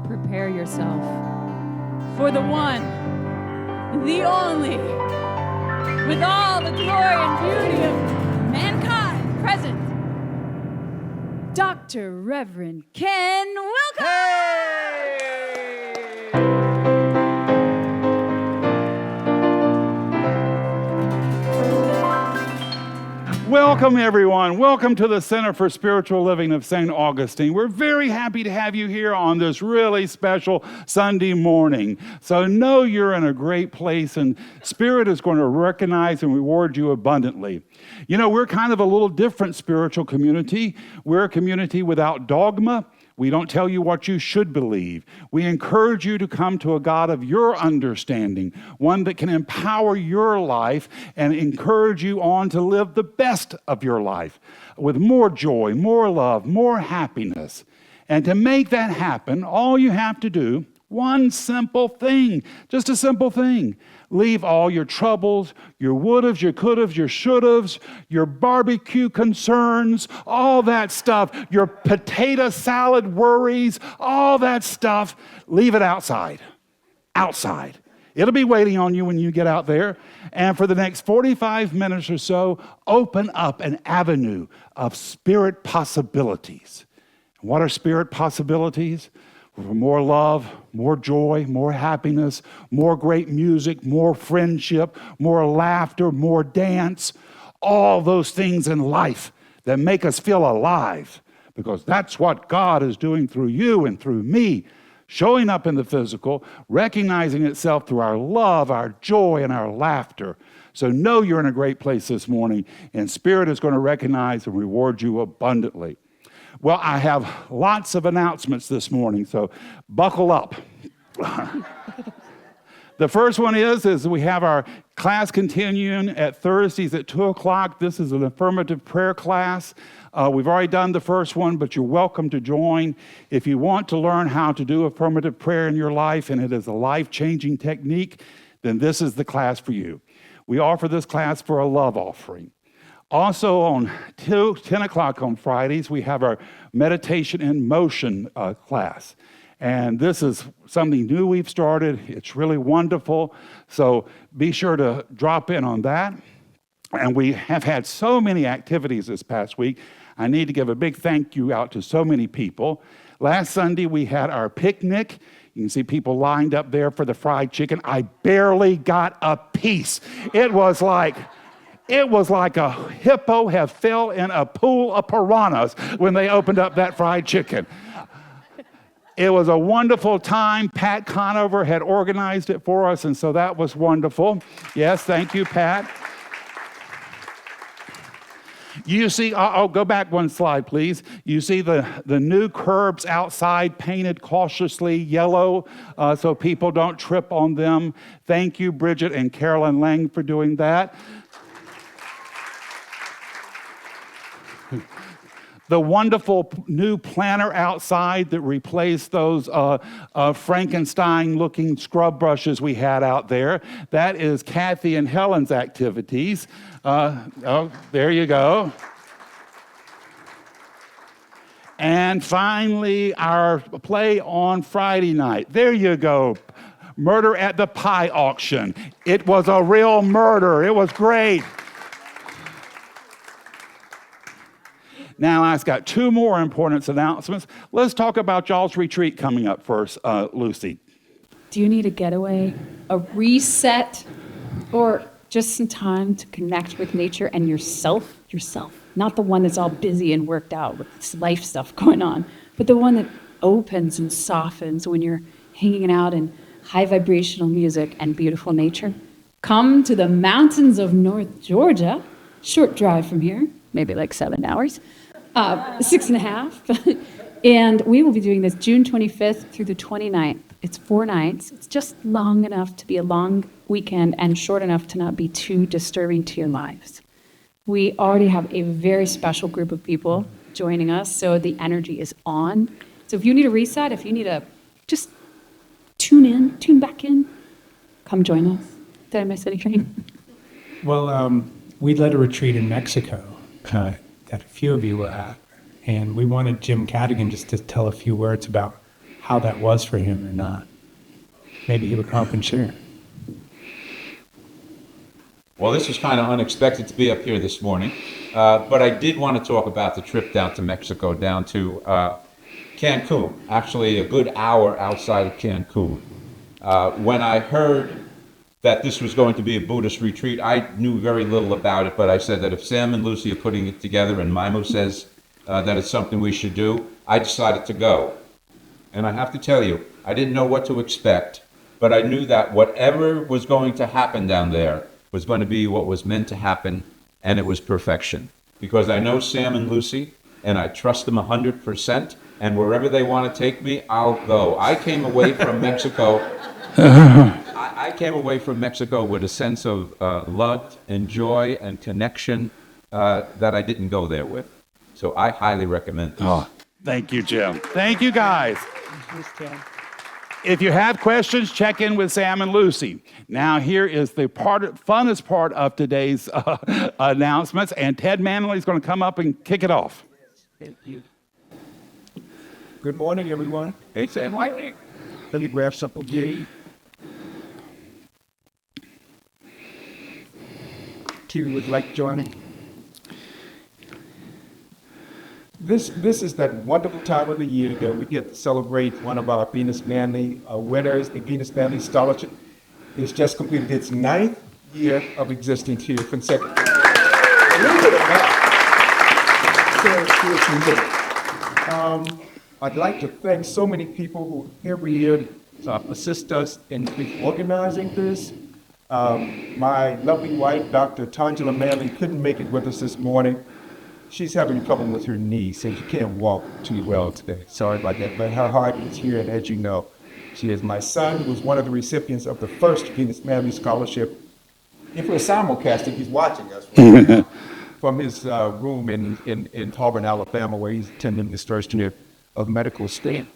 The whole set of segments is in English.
Prepare yourself for the one, the only, with all the glory and beauty of mankind present, Dr. Reverend Ken Wilcox! Hey! Welcome, everyone. Welcome to the Center for Spiritual Living of St. Augustine. We're very happy to have you here on this really special Sunday morning. So know you're in a great place, and Spirit is going to recognize and reward you abundantly. You know, we're kind of a little different spiritual community. We're a community without dogma. We don't tell you what you should believe. We encourage you to come to a God of your understanding, one that can empower your life and encourage you on to live the best of your life with more joy, more love, more happiness. And to make that happen, all you have to do, one simple thing, just a simple thing. Leave all your troubles, your would'ves, your could'ves, your should'ves, your barbecue concerns, all that stuff, your potato salad worries, all that stuff, leave it outside. Outside. It'll be waiting on you when you get out there. And for the next 45 minutes or so, open up an avenue of spirit possibilities. What are spirit possibilities? For more love, more joy, more happiness, more great music, more friendship, more laughter, more dance, all those things in life that make us feel alive, because that's what God is doing through you and through me, showing up in the physical, recognizing itself through our love, our joy, and our laughter. So know you're in a great place this morning, and Spirit is going to recognize and reward you abundantly. Well, I have lots of announcements this morning, so buckle up. The first one is we have our class continuing at Thursdays at 2 o'clock. This is an affirmative prayer class. We've already done the first one, but you're welcome to join. If you want to learn how to do affirmative prayer in your life, and it is a life-changing technique, then this is the class for you. We offer this class for a love offering. Also on 10 o'clock on Fridays, we have our Meditation in Motion class. And this is something new we've started. It's really wonderful. So be sure to drop in on that. And we have had so many activities this past week. I need to give a big thank you out to so many people. Last Sunday, we had our picnic. You can see people lined up there for the fried chicken. I barely got a piece. It was like a hippo had fell in a pool of piranhas when they opened up that fried chicken. It was a wonderful time. Pat Conover had organized it for us, and so that was wonderful. Yes, thank you, Pat. You see, I'll go back one slide, please. You see the new curbs outside painted cautiously yellow so people don't trip on them. Thank you, Bridget and Carolyn Lang, for doing that. The wonderful new planter outside that replaced those Frankenstein-looking scrub brushes we had out there. That is Kathy and Helen's activities. There you go. And finally, our play on Friday night. There you go. Murder at the Pie Auction. It was a real murder. It was great. Now, I've got two more important announcements. Let's talk about y'all's retreat coming up first, Lucy. Do you need a getaway, a reset, or just some time to connect with nature and yourself? Yourself, not the one that's all busy and worked out with this life stuff going on, but the one that opens and softens when you're hanging out in high vibrational music and beautiful nature. Come to the mountains of North Georgia, short drive from here, maybe like 7 hours. 6.5. And we will be doing this June 25th through the 29th. It's 4 nights. It's just long enough to be a long weekend and short enough to not be too disturbing to your lives. We already have a very special group of people joining us, so the energy is on. So if you need a reset, if you need a just tune back in, come join us. Did I miss anything? Well, we led a retreat in Mexico that a few of you were at, and we wanted Jim Cadigan just to tell a few words about how that was for him or not. Maybe he would come up and share. Well, this was kind of unexpected to be up here this morning, but I did want to talk about the trip down to Mexico, down to Cancun, actually a good hour outside of Cancun. When I heard that this was going to be a Buddhist retreat, I knew very little about it, but I said that if Sam and Luci are putting it together and Mimo says that it's something we should do, I decided to go. And I have to tell you, I didn't know what to expect, but I knew that whatever was going to happen down there was going to be what was meant to happen, and it was perfection. Because I know Sam and Luci, and I trust them 100%, and wherever they want to take me, I'll go. I came away from Mexico. I came away from Mexico with a sense of love and joy and connection that I didn't go there with. So I highly recommend this. Oh, thank you, Jim. Thank you, guys. If you have questions, check in with Sam and Luci. Now, here is the funnest part of today's announcements, and Ted Manley is going to come up and kick it off. Thank you. Good morning, everyone. Hey, Sam. Let me grab something to eat. Q would like joining. This is that wonderful time of the year that we get to celebrate one of our Venus Manley winners, the Venus Manley Scholarship. It's just completed its 9th year of existence here consecutively. A little bit of that. I'd like to thank so many people who every year assist us in organizing this. My lovely wife, Dr. Tangela Manley, couldn't make it with us this morning. She's having trouble with her knee, so she can't walk too well today. Sorry about that, but her heart is here, and as you know, she is my son, who was one of the recipients of the first Venus Manley Scholarship. If we're simulcasting, he's watching us from his room in Auburn, Alabama, where he's attending his first year of medical school.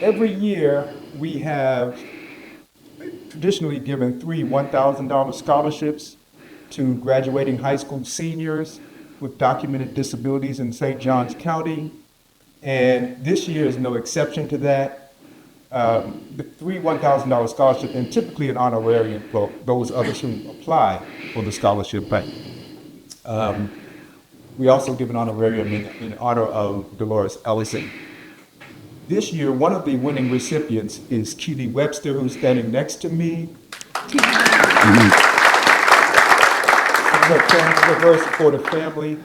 Every year, we have traditionally given 3 $1,000 scholarships to graduating high school seniors with documented disabilities in St. Johns County. And this year is no exception to that. The 3 $1,000 scholarships, and typically an honorarium for those others who apply for the scholarship. But we also give an honorarium in honor of Dolores Ellison. This year, one of the winning recipients is Keely Webster, who's standing next to me. Her very supportive family.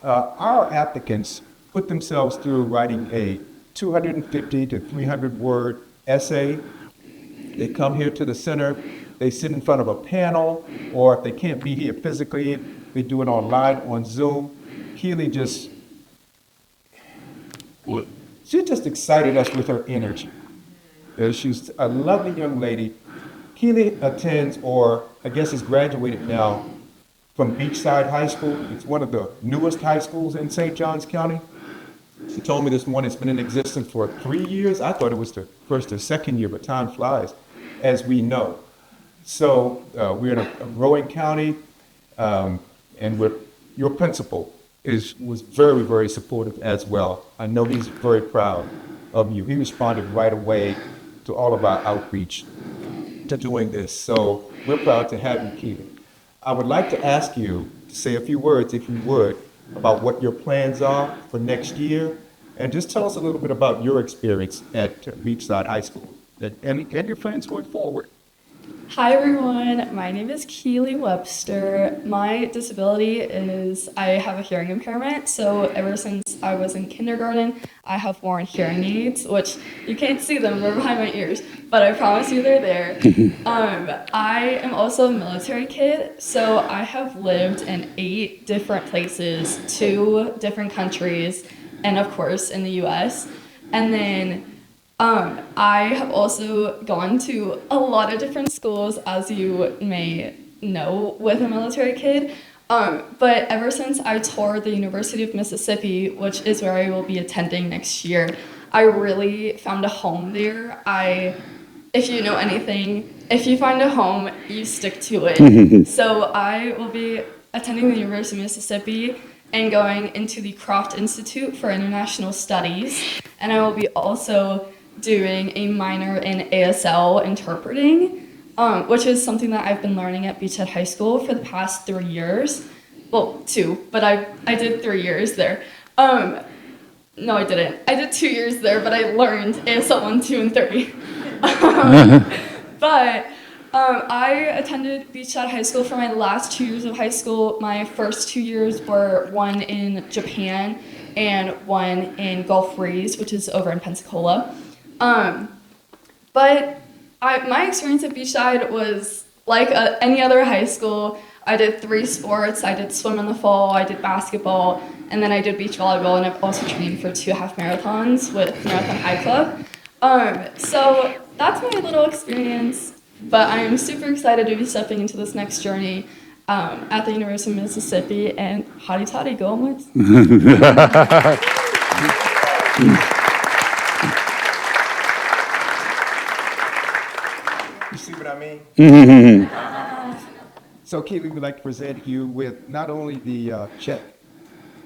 Our applicants put themselves through writing a 250 to 300 word essay. They come here to the center, they sit in front of a panel, or if they can't be here physically, they do it online on Zoom. Keely she just excited us with her energy. She's a lovely young lady. Keely attends, or I guess is graduated now, from Beachside High School. It's one of the newest high schools in St. Johns County. She told me this morning it's been in existence for 3 years. I thought it was the first or second year, but time flies, as we know. So we're in a growing county, and your principal was very, very supportive as well. I know he's very proud of you. He responded right away to all of our outreach to doing this. So we're proud to have you, Keely. I would like to ask you to say a few words, if you would, about what your plans are for next year, and just tell us a little bit about your experience at Beachside High School and your plans going forward. Hi everyone, my name is Keely Webster. My disability is I have a hearing impairment, so ever since I was in kindergarten, I have worn hearing aids, which you can't see them, they're behind my ears, but I promise you they're there. I am also a military kid, so I have lived in 8 different places, 2 different countries, and of course in the US. And then I have also gone to a lot of different schools, as you may know with a military kid. But ever since I toured the University of Mississippi, which is where I will be attending next year, I really found a home there. If you know anything, if you find a home, you stick to it. So I will be attending the University of Mississippi, and going into the Croft Institute for International Studies. And I will be also doing a minor in ASL interpreting, which is something that I've been learning at Beachhead High School for the past 3 years. Well, 2, but I did 3 years there. No, I didn't. I did 2 years there, but I learned ASL 1, 2, and 3. But I attended Beachhead High School for my last 2 years of high school. My first 2 years were one in Japan and one in Gulf Breeze, which is over in Pensacola. But my experience at Beachside was like any other high school. I did 3 sports. I did swim in the fall, I did basketball, and then I did beach volleyball, and I've also trained for 2 half marathons with Marathon High Club. So that's my little experience, but I am super excited to be stepping into this next journey at the University of Mississippi, and hotty toddy, go onwards. You see what I mean? So, Keely, we'd like to present you with not only the check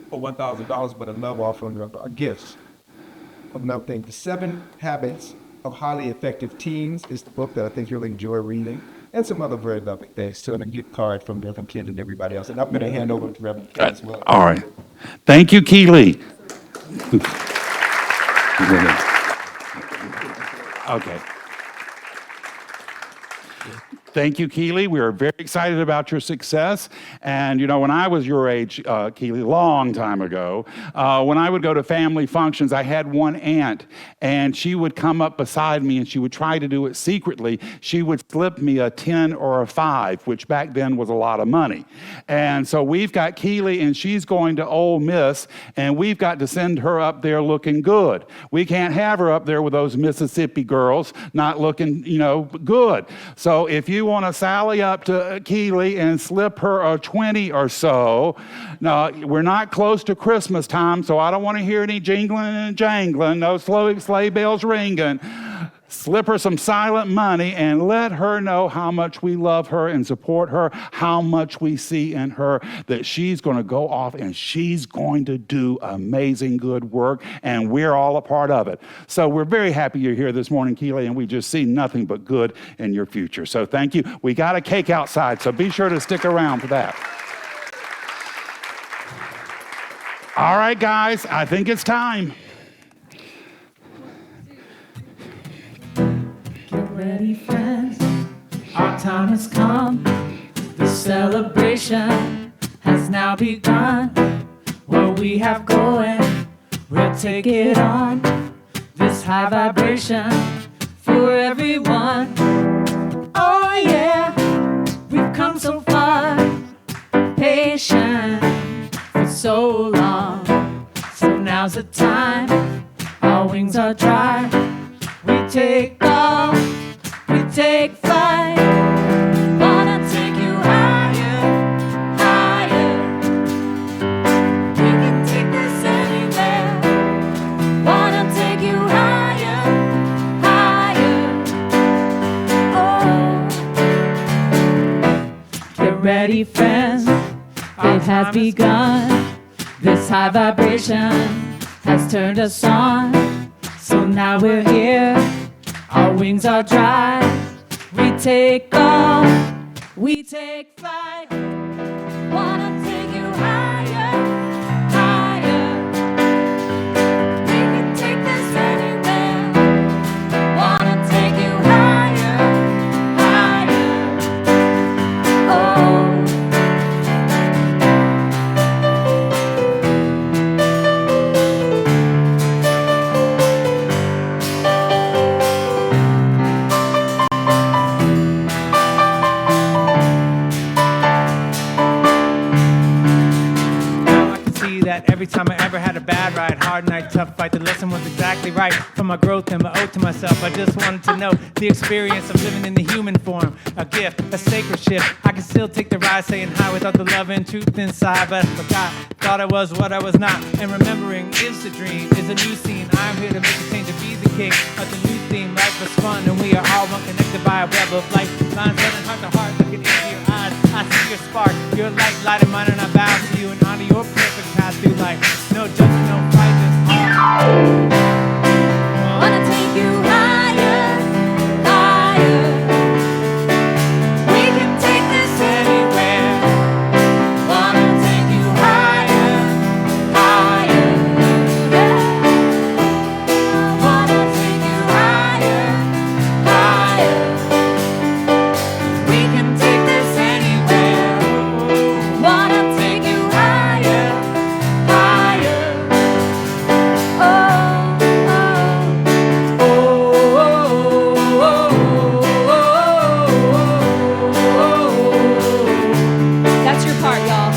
for $1,000, but a love offering of gifts. Another thing, The 7 Habits of Highly Effective Teens is the book that I think you'll enjoy reading, and some other very lovely things, too, and a gift card from Reverend Ken and everybody else. And I'm going to hand over to Reverend Ken as well. All right. Thank you, Keely. Okay. Thank you, Keely. We are very excited about your success. And, you know, when I was your age, Keely, long time ago, when I would go to family functions, I had one aunt, and she would come up beside me, and she would try to do it secretly. She would slip me a 10 or a 5, which back then was a lot of money. And so we've got Keely, and she's going to Ole Miss, and we've got to send her up there looking good. We can't have her up there with those Mississippi girls not looking, you know, good. So if you want to sally up to Keely and slip her a 20 or so, no, we're not close to Christmas time, so I don't want to hear any jingling and jangling, no sleigh bells ringing. Slip her some silent money and let her know how much we love her and support her, how much we see in her, that she's going to go off and she's going to do amazing good work, and we're all a part of it. So we're very happy you're here this morning, Keely, and we just see nothing but good in your future. So thank you. We got a cake outside, so be sure to stick around for that. All right, guys, I think it's time. Get ready, friends, our time has come. The celebration has now begun. What we have going, we'll take it on. This high vibration for everyone. Oh yeah, we've come so far. Patient for so long. So now's the time, our wings are dry. We take off, we take flight. Wanna take you higher, higher. We can take this anywhere. Wanna take you higher, higher. Oh, get ready, friends. It has begun. This high vibration has turned us on. So now we're here, our wings are dry. We take off, we take flight. Wanna take you higher, higher. We can take this anywhere. Wanna take you higher, higher. Oh. Every time I ever had a bad ride, hard night, tough fight, the lesson was exactly right. For my growth and my ode to myself, I just wanted to know the experience of living in the human form. A gift, a sacred shift. I can still take the ride, saying hi without the love and truth inside, but I forgot, thought I was what I was not. And remembering is the dream, is a new scene. I'm here to make a change, to be the king of the new theme. Life was fun, and we are all one, connected by a web of light. Lines running heart to heart, looking into your eyes. I see your spark, your light, light of mine, and I bow to you and honor your perfect ride through life. No judgment, no fight, just all. Wanna take you higher, higher. We can take this anywhere. Wanna take you higher, higher. Wanna take you higher, higher. We can take this anywhere. Wanna take you higher, higher. Oh, that's your part, y'all.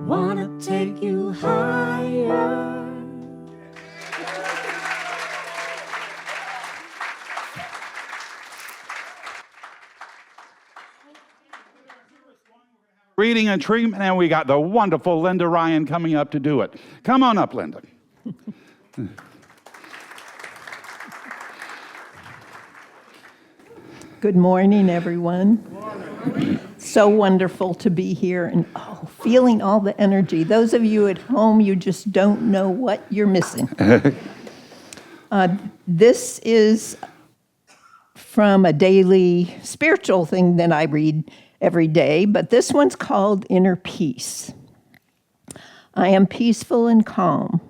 Wanna take you higher. Reading and treatment, and we got the wonderful Linda Ryan coming up to do it. Come on up, Linda. Good morning, everyone. So wonderful to be here and feeling all the energy. Those of you at home, you just don't know what you're missing. This is from a daily spiritual thing that I read every day, but this one's called Inner Peace. I am peaceful and calm.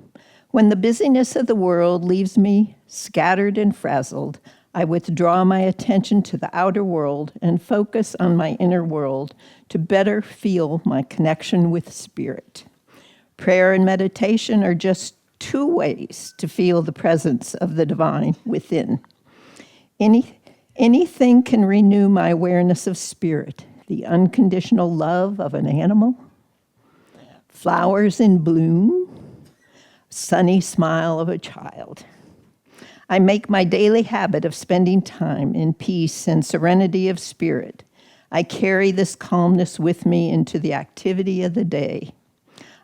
When the busyness of the world leaves me scattered and frazzled, I withdraw my attention to the outer world and focus on my inner world to better feel my connection with spirit. Prayer and meditation are just two ways to feel the presence of the divine within. Anything can renew my awareness of spirit, the unconditional love of an animal, flowers in bloom, sunny smile of a child. I make my daily habit of spending time in peace and serenity of spirit. I carry this calmness with me into the activity of the day.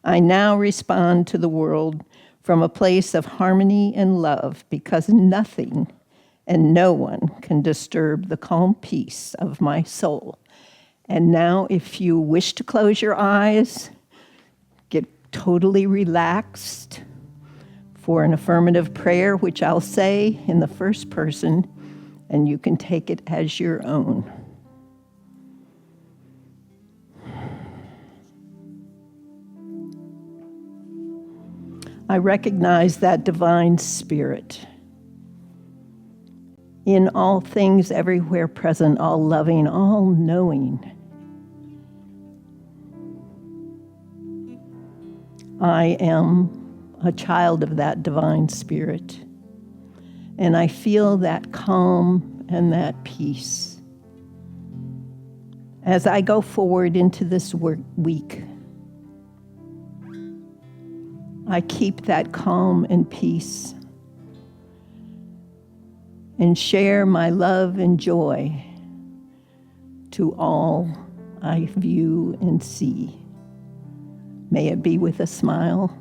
I now respond to the world from a place of harmony and love because nothing and no one can disturb the calm peace of my soul. And now, if you wish to close your eyes, get totally relaxed for an affirmative prayer, which I'll say in the first person, and you can take it as your own. I recognize that divine spirit in all things, everywhere present, all loving, all knowing. I am a child of that divine spirit, and I feel that calm and that peace. As I go forward into this week, I keep that calm and peace and share my love and joy to all I view and see. May it be with a smile.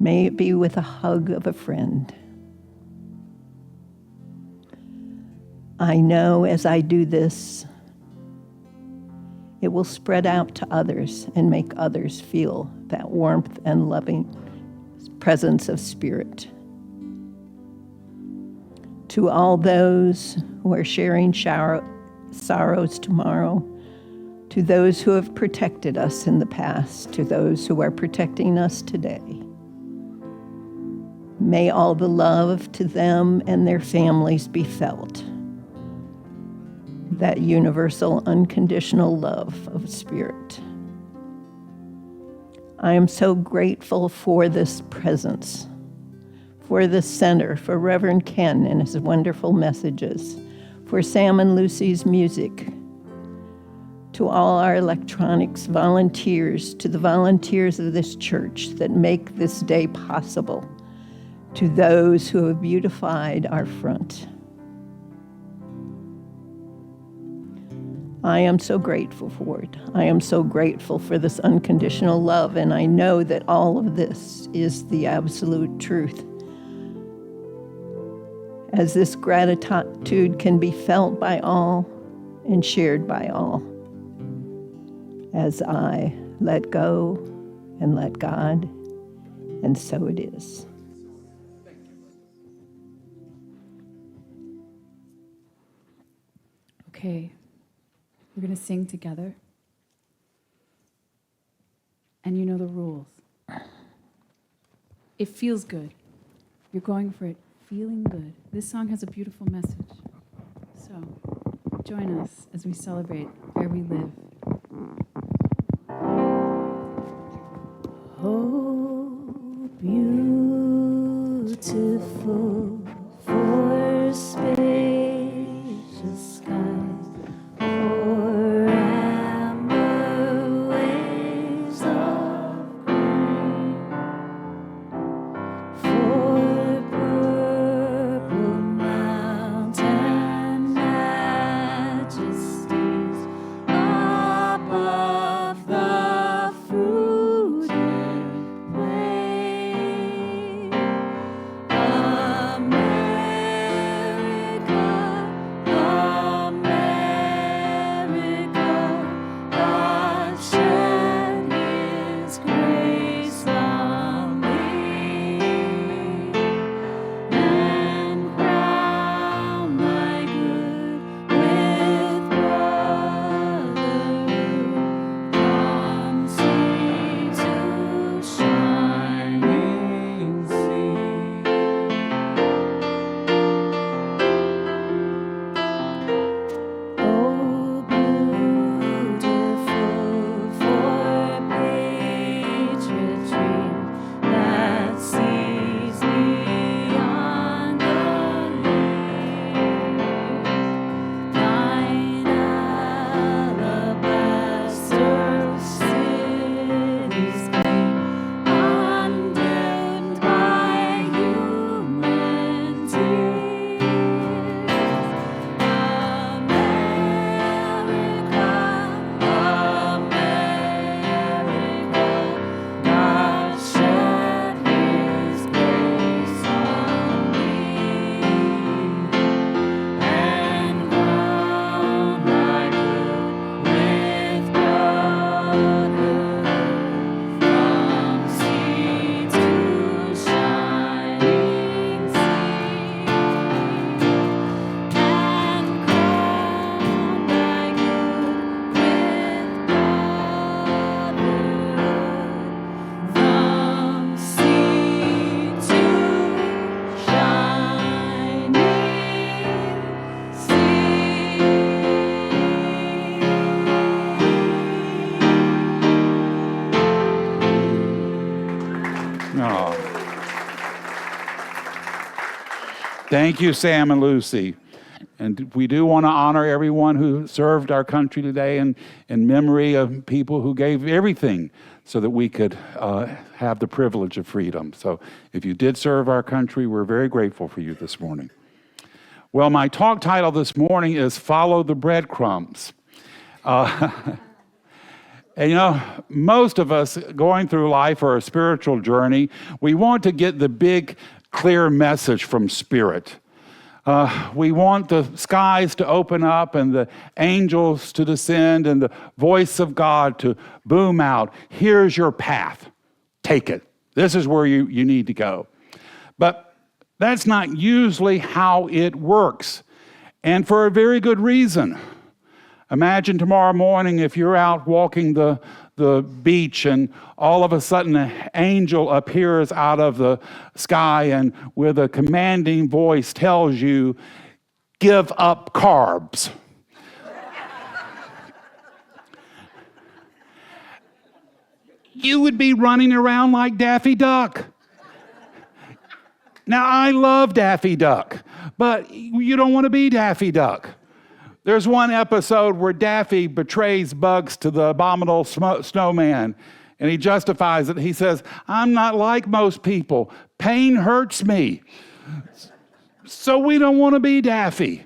May it be with a hug of a friend. I know as I do this, it will spread out to others and make others feel that warmth and loving presence of spirit. To all those who are sharing sorrows tomorrow, to those who have protected us in the past, to those who are protecting us today, may all the love to them and their families be felt. That universal, unconditional love of spirit. I am so grateful for this presence, for this center, for Reverend Ken and his wonderful messages, for Sam and Luci's music, to all our electronics volunteers, to the volunteers of this church that make this day possible, to those who have beautified our front. I am so grateful for it. I am so grateful for this unconditional love, and I know that all of this is the absolute truth. As this gratitude can be felt by all and shared by all, as I let go and let God, and so it is. Okay, we're going to sing together. And you know the rules. It feels good. You're going for it feeling good. This song has a beautiful message. So join us as we celebrate where we live. Oh, beautiful for spacious skies, for amber waves of green, for purple mountain majesties above the fruited plain. America, America, God shed His grace on thee, and crown thy good with brotherhood, from sea to shining sea. Oh, beautiful for patriotry that sees beyond the years. Thine alabaster cities gleam, undimmed by human tears. America, God shed His grace on thee, and crown thy good with brotherhood, from sea to shining sea, and crown thy good with brotherhood, from sea to shining Oh. Thank you, Sam and Luci. And we do want to honor everyone who served our country today in memory of people who gave everything so that we could have the privilege of freedom. So if you did serve our country, we're very grateful for you this morning. Well, my talk title this morning is Follow the Breadcrumbs. And you know, most of us going through life or a spiritual journey, we want to get the big, clear message from Spirit. We want the skies to open up and the angels to descend and the voice of God to boom out. Here's your path. Take it. This is where you need to go. But that's not usually how it works, and for a very good reason. Imagine tomorrow morning if you're out walking the beach and all of a sudden an angel appears out of the sky and with a commanding voice tells you, give up carbs. You would be running around like Daffy Duck. Now, I love Daffy Duck, but you don't want to be Daffy Duck. There's one episode where Daffy betrays Bugs to the abominable snowman, And he justifies it. He says, I'm not like most people. Pain hurts me. So we don't want to be daffy.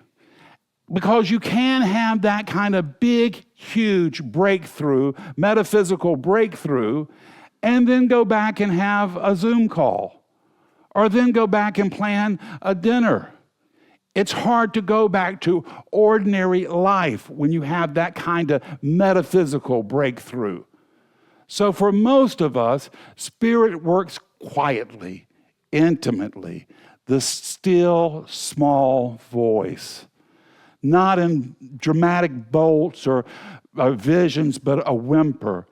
Because you can have that kind of big, huge breakthrough, metaphysical breakthrough, and then go back and have a Zoom call. Or then go back and plan a dinner. It's hard to go back to ordinary life when you have that kind of metaphysical breakthrough. So for most of us, Spirit works quietly, intimately, the still, small voice. Not in dramatic bolts or visions, but a whimper,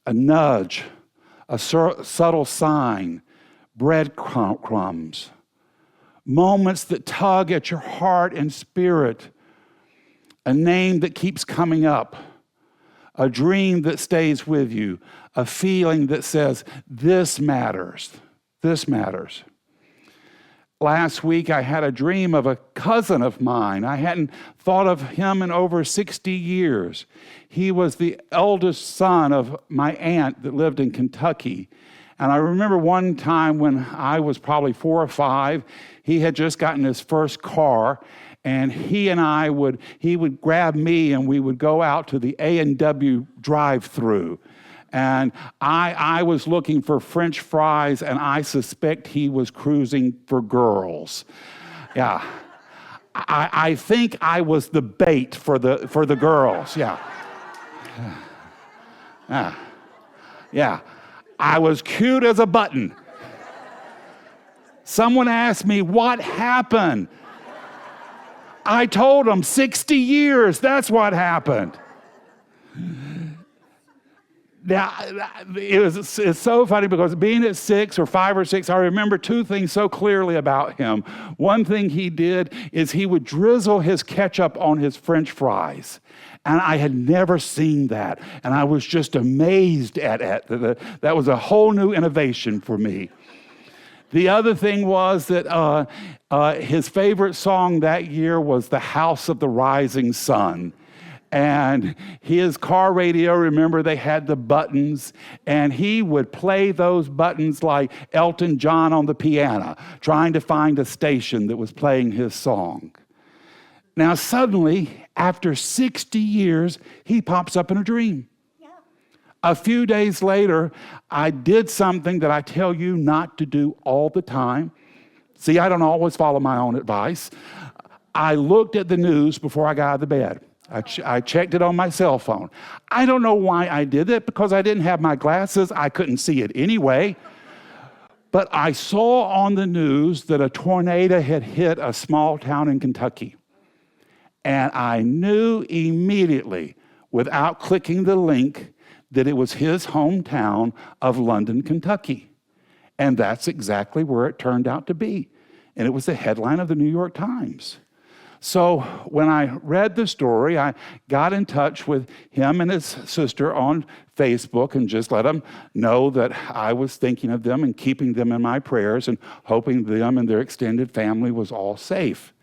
a nudge, a subtle sign, breadcrumbs. Moments that tug at your heart and spirit, a name that keeps coming up, a dream that stays with you, a feeling that says, this matters, this matters. Last week, I had a dream of a cousin of mine. I hadn't thought of him in over 60 years. He was the eldest son of my aunt that lived in Kentucky. And I remember one time when I was probably 4 or 5, he had just gotten his first car, and he would grab me and we would go out to the A&W drive-through. And I was looking for French fries, and I suspect he was cruising for girls. Yeah. I think I was the bait for the girls. Yeah. Yeah. I was cute as a button. Someone asked me, what happened? I told them 60 years, that's what happened. Now, it's so funny because being at 6 or 5 or 6, I remember 2 things so clearly about him. One thing he did is he would drizzle his ketchup on his French fries. And I had never seen that. And I was just amazed at it. That was a whole new innovation for me. The other thing was that his favorite song that year was The House of the Rising Sun. And his car radio, remember, they had the buttons, and he would play those buttons like Elton John on the piano, trying to find a station that was playing his song. Now, suddenly, after 60 years, he pops up in a dream. Yeah. A few days later, I did something that I tell you not to do all the time. See, I don't always follow my own advice. I looked at the news before I got out of the bed. I checked it on my cell phone. I don't know why I did it, because I didn't have my glasses. I couldn't see it anyway. But I saw on the news that a tornado had hit a small town in Kentucky. And I knew immediately, without clicking the link, that it was his hometown of London, Kentucky. And that's exactly where it turned out to be. And it was the headline of the New York Times. So when I read the story, I got in touch with him and his sister on Facebook and just let them know that I was thinking of them and keeping them in my prayers and hoping them and their extended family was all safe.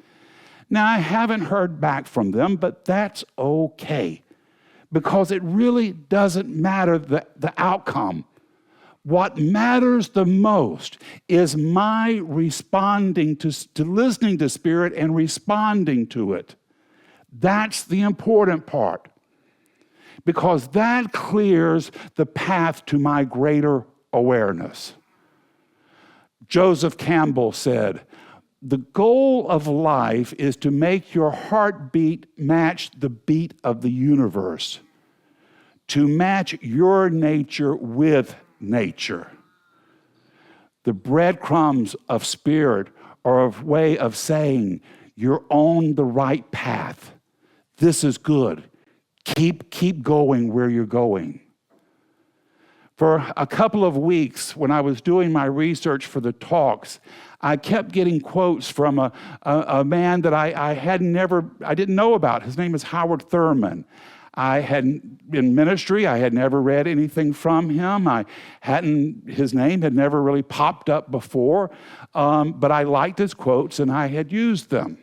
Now, I haven't heard back from them, but that's okay, because it really doesn't matter the outcome. What matters the most is my responding to listening to Spirit and responding to it. That's the important part, because that clears the path to my greater awareness. Joseph Campbell said, "The goal of life is to make your heartbeat match the beat of the universe, to match your nature with nature." The breadcrumbs of Spirit are a way of saying you're on the right path. This is good. Keep going where you're going. For a couple of weeks, when I was doing my research for the talks, I kept getting quotes from a man that I didn't know about. His name is Howard Thurman. I hadn't, in ministry, I had never read anything from him. His name had never really popped up before, but I liked his quotes and I had used them.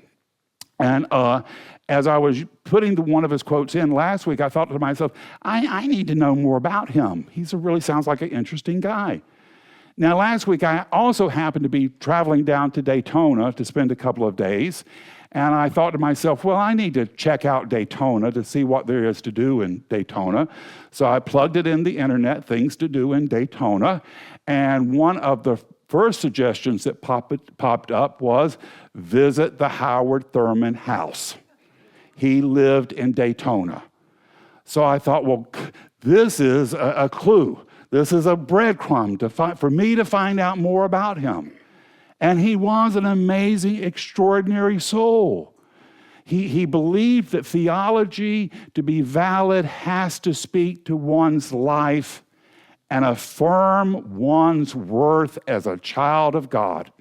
And as I was putting one of his quotes in last week, I thought to myself, I need to know more about him. He really sounds like an interesting guy. Now, last week, I also happened to be traveling down to Daytona to spend a couple of days. And I thought to myself, well, I need to check out Daytona to see what there is to do in Daytona. So I plugged it in the internet, things to do in Daytona. And one of the first suggestions that popped up was visit the Howard Thurman house. He lived in Daytona. So I thought, well, this is a clue. This is a breadcrumb for me to find out more about him. And he was an amazing, extraordinary soul. He believed that theology, to be valid, has to speak to one's life and affirm one's worth as a child of God.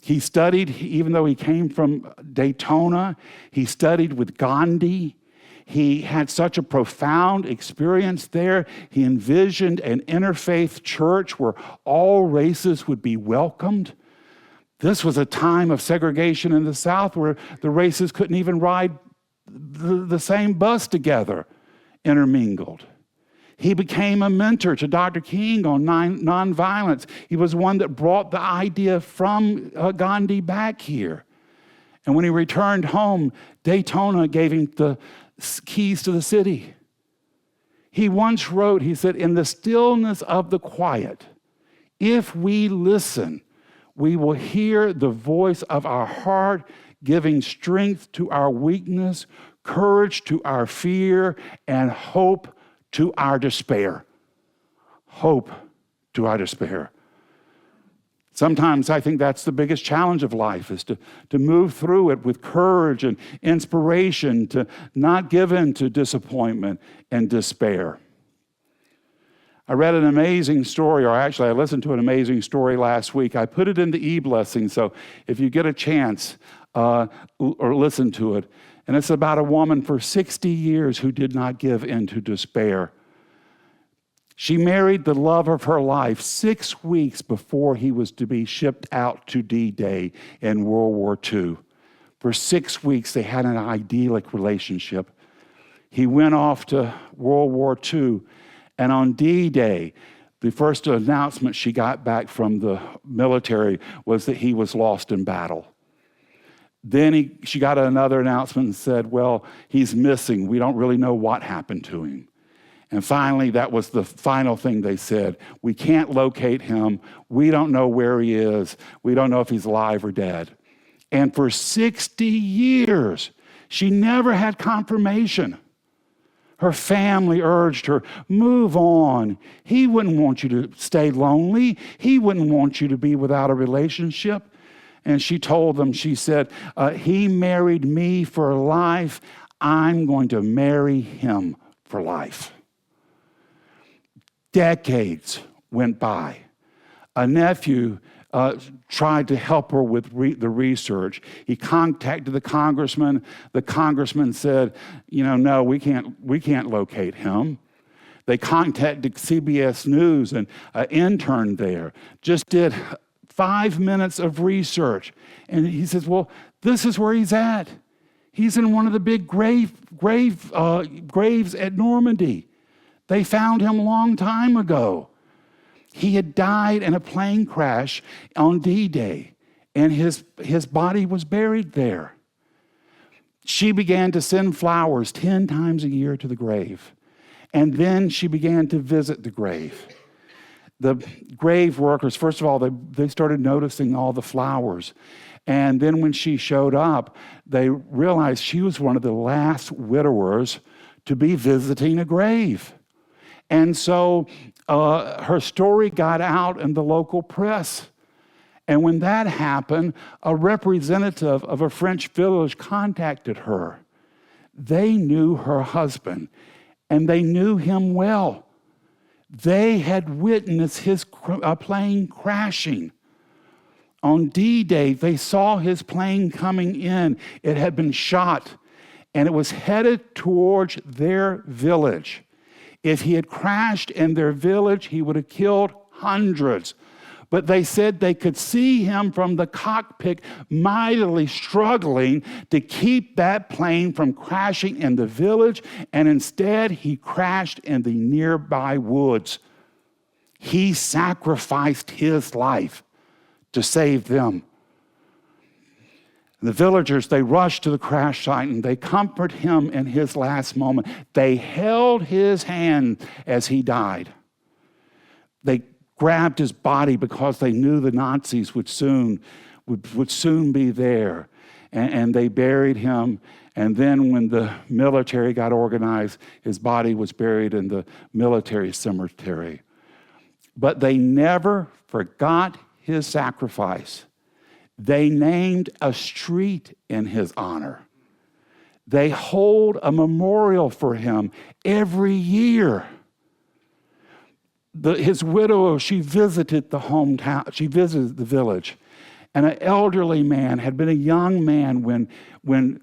He studied, even though he came from Daytona, he studied with Gandhi. He had such a profound experience there. He envisioned an interfaith church where all races would be welcomed. This was a time of segregation in the South where the races couldn't even ride the same bus together, intermingled. He became a mentor to Dr. King on nonviolence. He was one that brought the idea from Gandhi back here. And when he returned home, Daytona gave him the keys to the city. He once wrote, he said, in the stillness of the quiet, if we listen, we will hear the voice of our heart giving strength to our weakness, courage to our fear, and hope to our despair. Hope to our despair. Sometimes I think that's the biggest challenge of life, is to move through it with courage and inspiration, to not give in to disappointment and despair. I read an amazing story, or actually I listened to an amazing story last week. I put it in the e-blessing, so if you get a chance, or listen to it. And it's about a woman for 60 years who did not give in to despair. She married the love of her life 6 weeks before he was to be shipped out to D-Day in World War II. For 6 weeks, they had an idyllic relationship. He went off to World War II, and on D-Day, the first announcement she got back from the military was that he was lost in battle. Then she got another announcement and said, well, he's missing. We don't really know what happened to him. And finally, that was the final thing they said. We can't locate him. We don't know where he is. We don't know if he's alive or dead. And for 60 years, she never had confirmation. Her family urged her, move on. He wouldn't want you to stay lonely. He wouldn't want you to be without a relationship. And she told them, she said, he married me for life. I'm going to marry him for life. Decades went by. A nephew tried to help her with the research. He contacted the congressman. The congressman said, no, we can't locate him. They contacted CBS News, and an intern there just did 5 minutes of research. And he says, well, this is where he's at. He's in one of the big graves at Normandy. They found him a long time ago. He had died in a plane crash on D-Day, and his body was buried there. She began to send flowers 10 times a year to the grave. And then she began to visit the grave. The grave workers, first of all, they started noticing all the flowers. And then when she showed up, they realized she was one of the last widowers to be visiting a grave. And so her story got out in the local press. And when that happened, a representative of a French village contacted her. They knew her husband, and they knew him well. They had witnessed his plane crashing. On D-Day, they saw his plane coming in. It had been shot, and it was headed towards their village. If he had crashed in their village, he would have killed hundreds. but they said they could see him from the cockpit mightily struggling to keep that plane from crashing in the village, and instead he crashed in the nearby woods. He sacrificed his life to save them. The villagers, they rushed to the crash site and they comforted him in his last moment. They held his hand as he died. They grabbed his body because they knew the Nazis would soon be there. And they buried him. And then when the military got organized, his body was buried in the military cemetery. But they never forgot his sacrifice. They named a street in his honor. They hold a memorial for him every year. His widow, she visited the hometown, she visited the village. And an elderly man had been a young man when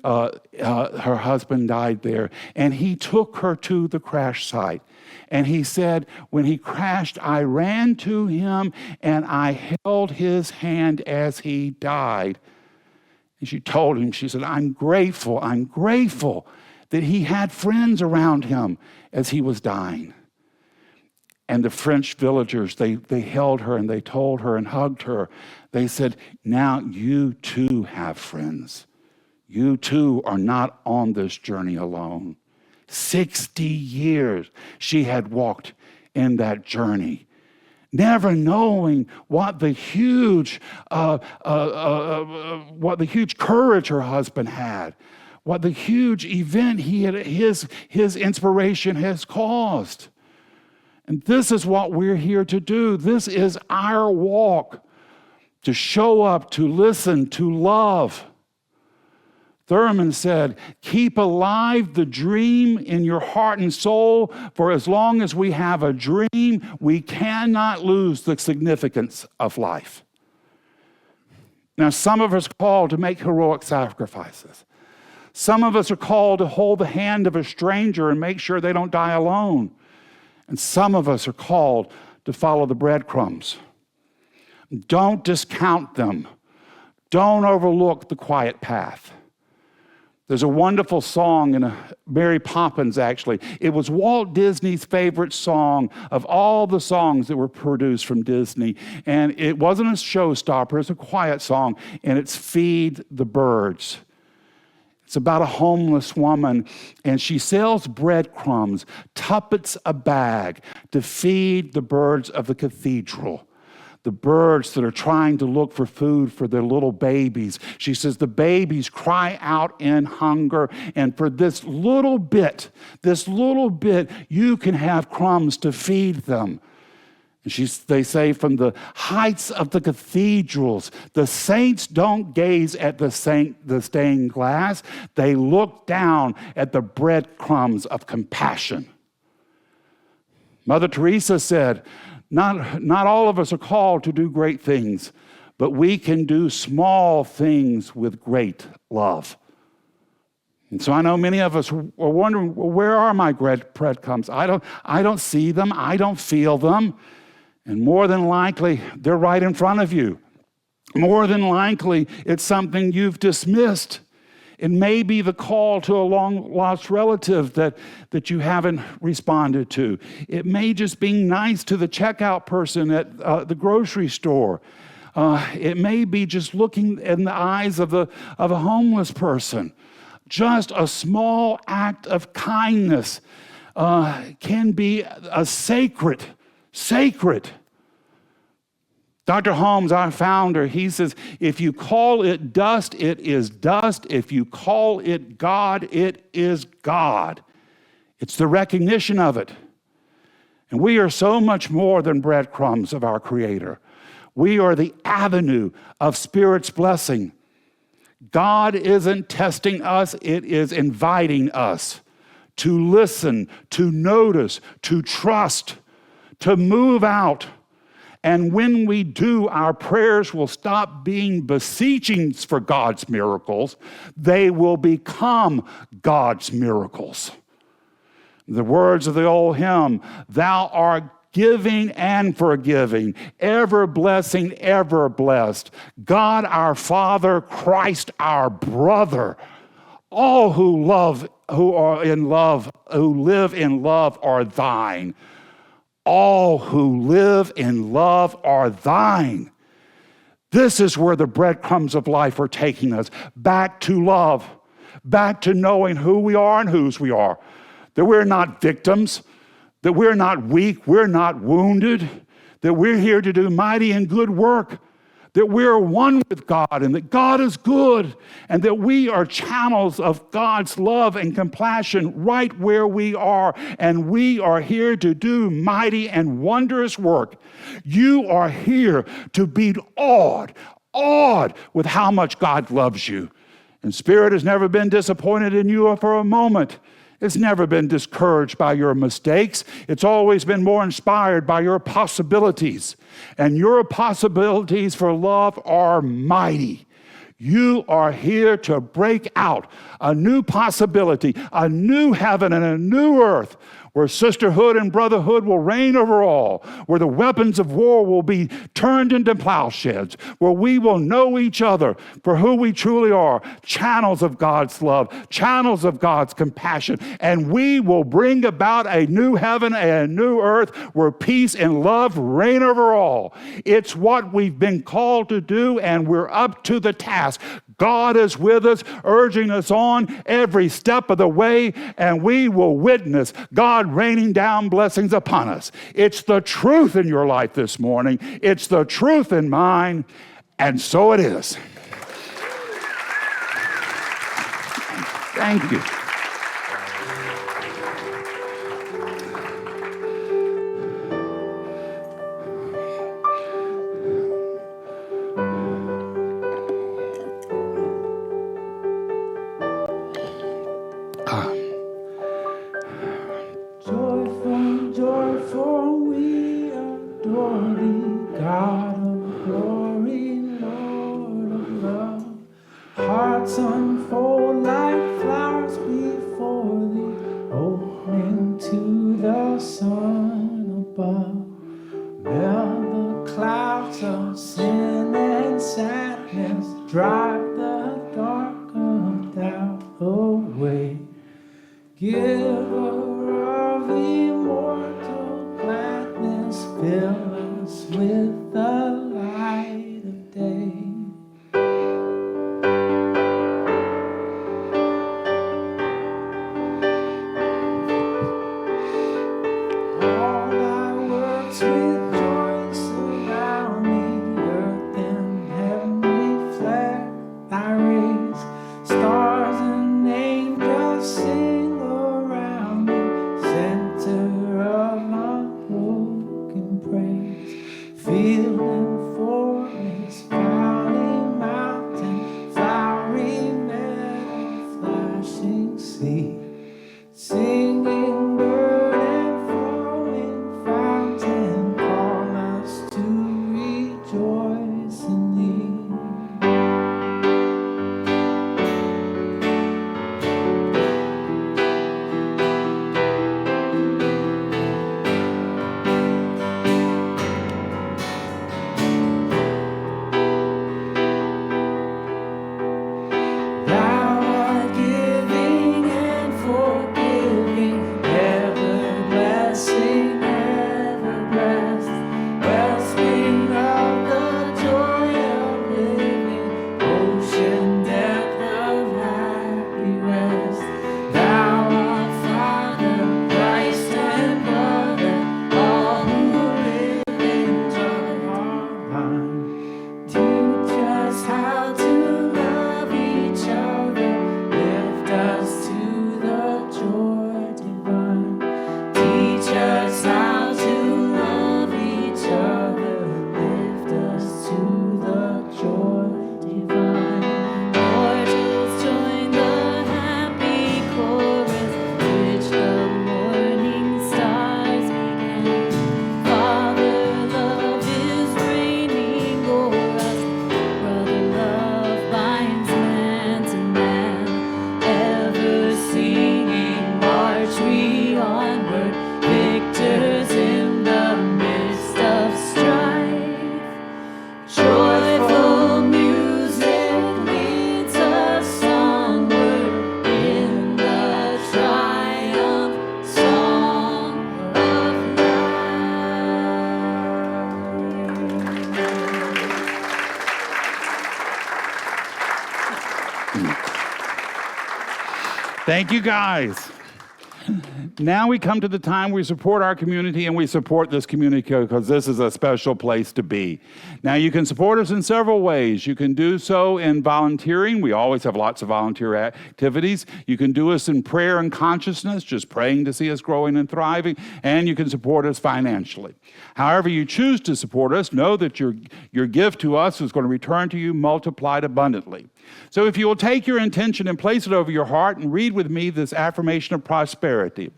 her husband died there. And he took her to the crash site. And he said, when he crashed, I ran to him and I held his hand as he died. And she told him, she said, I'm grateful that he had friends around him as he was dying. And the French villagers, they held her and they told her and hugged her. They said, now you too have friends. You too are not on this journey alone. 60 years she had walked in that journey, never knowing what the huge courage her husband had, what the huge event his inspiration has caused. And this is what we're here to do. This is our walk, to show up, to listen, to love. Thurman said, keep alive the dream in your heart and soul, for as long as we have a dream, we cannot lose the significance of life. Now, some of us are called to make heroic sacrifices. Some of us are called to hold the hand of a stranger and make sure they don't die alone. And some of us are called to follow the breadcrumbs. Don't discount them. Don't overlook the quiet path. There's a wonderful song in Mary Poppins, actually. It was Walt Disney's favorite song of all the songs that were produced from Disney. And it wasn't a showstopper, it's a quiet song, and it's Feed the Birds. It's about a homeless woman, and she sells breadcrumbs, tuppence a bag, to feed the birds of the cathedral. The birds that are trying to look for food for their little babies. She says the babies cry out in hunger, and for this little bit, you can have crumbs to feed them. And they say from the heights of the cathedrals, the saints don't gaze at the stained glass, they look down at the breadcrumbs of compassion. Mother Teresa said, not all of us are called to do great things, but we can do small things with great love. And so I know many of us are wondering, well, where are my breadcrumbs? I don't see them. I don't feel them. And more than likely, they're right in front of you. More than likely, it's something you've dismissed. It may be the call to a long-lost relative that you haven't responded to. It may just be nice to the checkout person at the grocery store. It may be just looking in the eyes of a homeless person. Just a small act of kindness can be a sacred. Dr. Holmes, our founder, he says, if you call it dust, it is dust. If you call it God, it is God. It's the recognition of it. And we are so much more than breadcrumbs of our Creator. We are the avenue of Spirit's blessing. God isn't testing us, it is inviting us to listen, to notice, to trust, to move out. And when we do, our prayers will stop being beseechings for God's miracles. They will become God's miracles. The words of the old hymn, thou art giving and forgiving, ever blessing, ever blessed. God our Father, Christ our brother. All who live in love are thine. All who live in love are thine. This is where the breadcrumbs of life are taking us, back to love, back to knowing who we are and whose we are, that we're not victims, that we're not weak, we're not wounded, that we're here to do mighty and good work, that we're one with God and that God is good, and that we are channels of God's love and compassion right where we are, and we are here to do mighty and wondrous work. You are here to be awed with how much God loves you. And Spirit has never been disappointed in you for a moment. It's never been discouraged by your mistakes. It's always been more inspired by your possibilities. And your possibilities for love are mighty. You are here to break out a new possibility, a new heaven and a new earth, where sisterhood and brotherhood will reign over all, where the weapons of war will be turned into plowshares, where we will know each other for who we truly are, channels of God's love, channels of God's compassion, and we will bring about a new heaven and a new earth where peace and love reign over all. It's what we've been called to do, and we're up to the task. God is with us, urging us on every step of the way, and we will witness God raining down blessings upon us. It's the truth in your life this morning. It's the truth in mine, and so it is. Thank you. Joyful, joyful, we adore thee, God of glory, Lord of love. Hearts unfold like flowers before thee, opening to the sun above. Melt the clouds of sin and sadness, drive the dark of doubt away. Giver of immortal gladness, fill us with the light of day. Thank you, guys. Now we come to the time we support our community, and we support this community because this is a special place to be. Now, you can support us in several ways. You can do so in volunteering. We always have lots of volunteer activities. You can do us in prayer and consciousness, just praying to see us growing and thriving, and you can support us financially. However you choose to support us, know that your gift to us is going to return to you multiplied abundantly. So if you will take your intention and place it over your heart and read with me this affirmation of prosperity.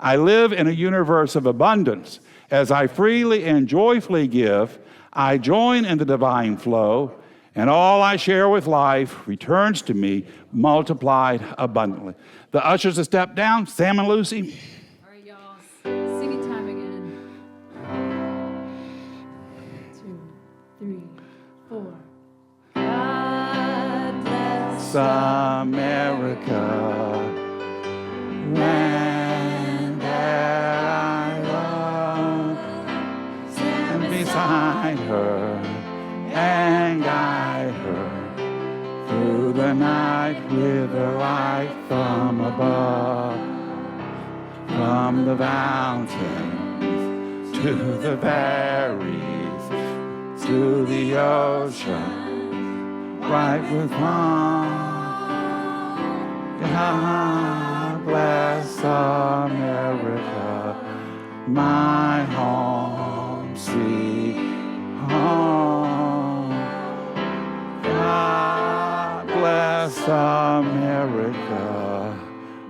I live in a universe of abundance. As I freely and joyfully give, I join in the divine flow, and all I share with life returns to me multiplied abundantly. The ushers have stepped down. Sam and Luci. All right, y'all. Singing time again. 2, 3, 4. God bless America, land that I love, stand beside her and guide her through the night with a light from above, from the mountains to the valleys, to the ocean. Right with one. God bless America, my home, sweet home. God bless America,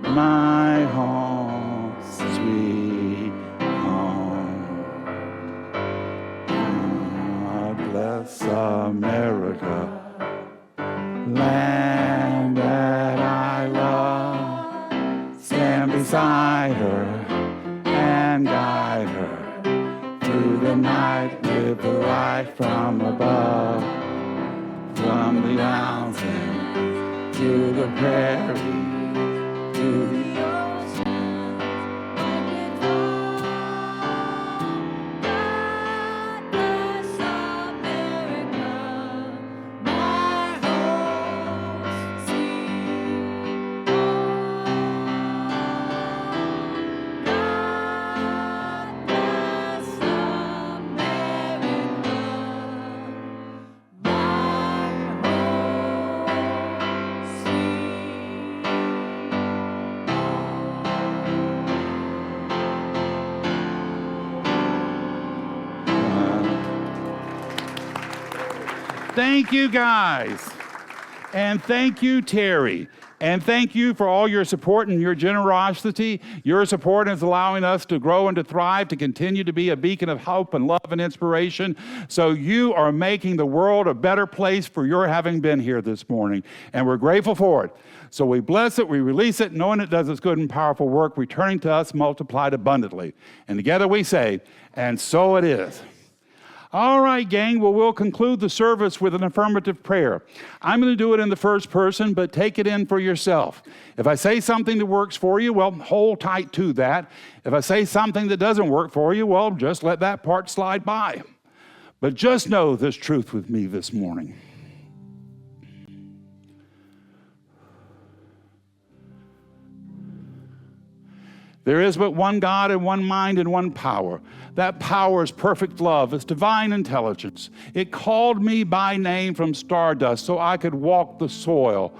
my home, sweet home. God bless America, land that I love, stand beside her and guide her through the night with the light from above, from the mountain to the prairie, to the Thank you, guys. And thank you, Terry. And thank you for all your support and your generosity. Your support is allowing us to grow and to thrive, to continue to be a beacon of hope and love and inspiration. So you are making the world a better place for your having been here this morning. And we're grateful for it. So we bless it, we release it, knowing it does its good and powerful work, returning to us multiplied abundantly. And together we say, and so it is. All right, gang, well, we'll conclude the service with an affirmative prayer. I'm going to do it in the first person, but take it in for yourself. If I say something that works for you, well, hold tight to that. If I say something that doesn't work for you, well, just let that part slide by. But just know this truth with me this morning. There is but one God and one mind and one power. That power is perfect love. It's divine intelligence. It called me by name from stardust so I could walk the soil.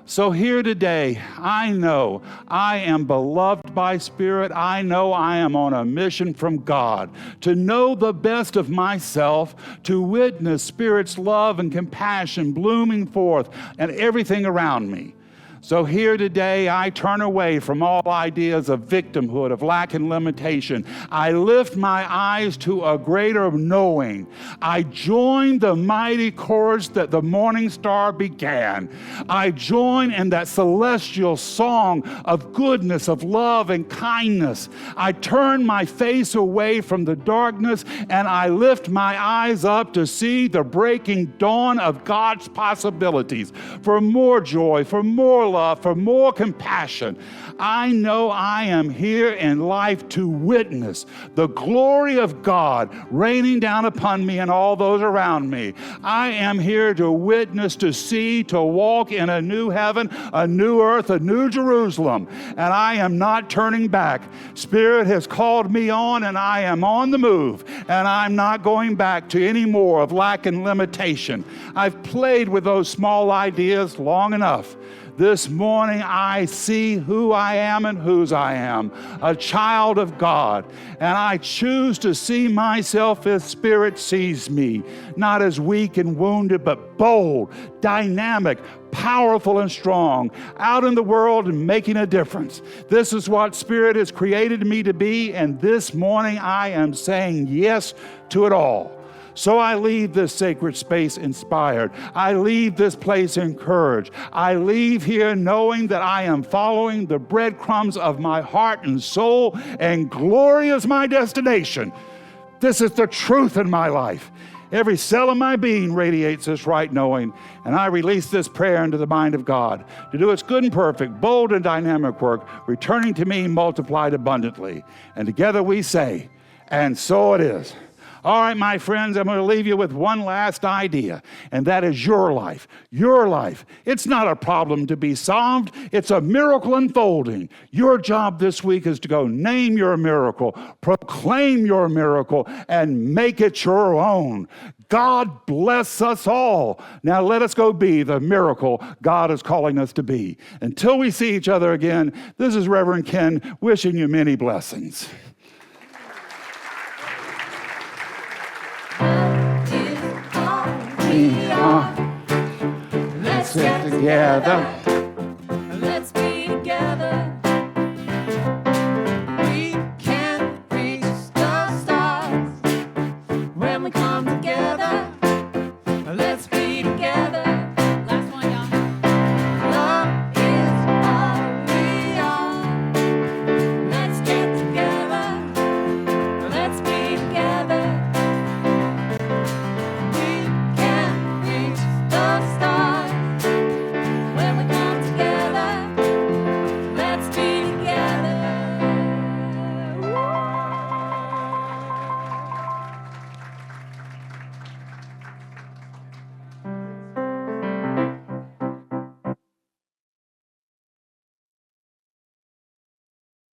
So here today, I know I am beloved by Spirit. I know I am on a mission from God to know the best of myself, to witness Spirit's love and compassion blooming forth and everything around me. So here today, I turn away from all ideas of victimhood, of lack and limitation. I lift my eyes to a greater knowing. I join the mighty chorus that the morning star began. I join in that celestial song of goodness, of love and kindness. I turn my face away from the darkness and I lift my eyes up to see the breaking dawn of God's possibilities for more joy, for more love, love, for more compassion. I know I am here in life to witness the glory of God raining down upon me and all those around me. I am here to witness, to see, to walk in a new heaven, a new earth, a new Jerusalem. And I am not turning back. Spirit has called me on, and I am on the move. And I'm not going back to any more of lack and limitation. I've played with those small ideas long enough. This morning, I see who I am and whose I am, a child of God. And I choose to see myself as Spirit sees me, not as weak and wounded, but bold, dynamic, powerful and strong, out in the world and making a difference. This is what Spirit has created me to be, and this morning I am saying yes to it all. So I leave this sacred space inspired. I leave this place encouraged. I leave here knowing that I am following the breadcrumbs of my heart and soul, and glory is my destination. This is the truth in my life. Every cell of my being radiates this right knowing, and I release this prayer into the mind of God to do its good and perfect, bold and dynamic work, returning to me multiplied abundantly. And together we say, and so it is. All right, my friends, I'm going to leave you with one last idea, and that is your life. Your life. It's not a problem to be solved. It's a miracle unfolding. Your job this week is to go name your miracle, proclaim your miracle, and make it your own. God bless us all. Now let us go be the miracle God is calling us to be. Until we see each other again, this is Reverend Ken wishing you many blessings. Let's get together.